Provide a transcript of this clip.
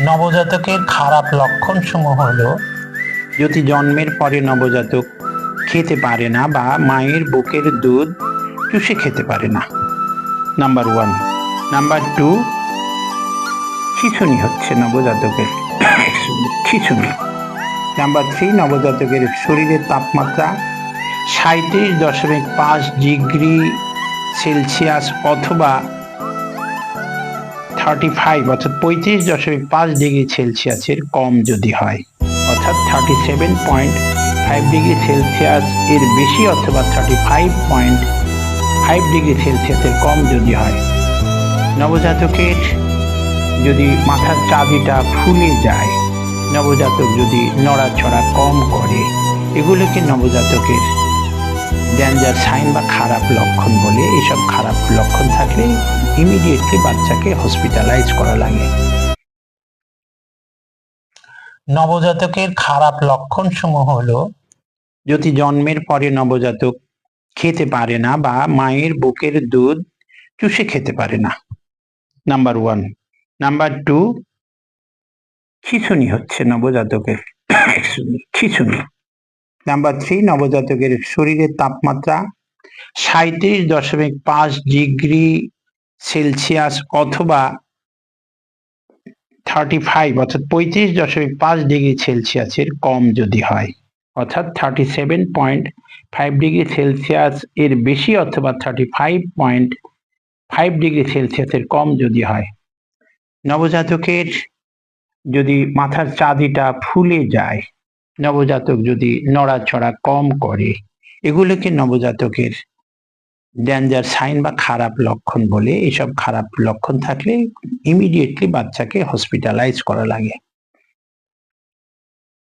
নবজাতকের খারাপ লক্ষণ সমূহ হলো যদি জন্মের পরে নবজাতক খেতে পারে না বা মায়ের বুকের দুধ চুষে খেতে পারে না, নাম্বার 1। নাম্বার 2, খিঁচুনি হচ্ছে নবজাতকের, খিঁচুনি। নাম্বার 3, নবজাতকের শরীরের তাপমাত্রা 37.5 ডিগ্রি সেলসিয়াস অথবা 35 ডিগ্রি সেলসিয়াসের কম যদি হয়, অর্থাৎ 37.5 ডিগ্রি সেলসিয়াস এর বেশি অথবা 35.5 ডিগ্রি সেলসিয়াসের কম যদি হয়। নবজাতকের যদি মাথার চাঁদিটা ফুলে যায়, নবজাতক যদি নড়াচড়া কম করে, এগুলোকে নবজাতকের ডেঞ্জার সাইন বা খারাপ লক্ষণ বলে। এসব খারাপ লক্ষণ থাকলে ইমিডিয়েটলি বাচ্চাকে হসপিটালাইজ করা লাগে। নবজাতকের খারাপ লক্ষণ সমূহ হলো যদি জন্মের পরে নবজাতক খেতে পারে না বা মায়ের বুকের দুধ চুষে খেতে পারে না, নাম্বার 1। নাম্বার 2, খিঁচুনি হচ্ছে নবজাতকের, খিঁচুনি। নাম্বার 3, নবজাতকের শরীরের তাপমাত্রা 37.5 ডিগ্রি সেলসিয়াস অথবা 35 ডিগ্রি সেলসিয়াসের কম যদি হয়, অর্থাৎ 37.5 ডিগ্রি সেলসিয়াস এর বেশি অথবা 35.5 ডিগ্রি সেলসিয়াসের কম যদি হয়। নবজাতকের যদি মাথার চাঁদিটা ফুলে যায়, নবজাতক যদি নড়াচড়া কম করে, এগুলোকে নবজাতকের ডেঞ্জার সাইন বা খারাপ লক্ষণ বলে। এসব খারাপ লক্ষণ থাকলে ইমিডিয়েটলি বাচ্চাকে হসপিটালাইজ করা লাগে।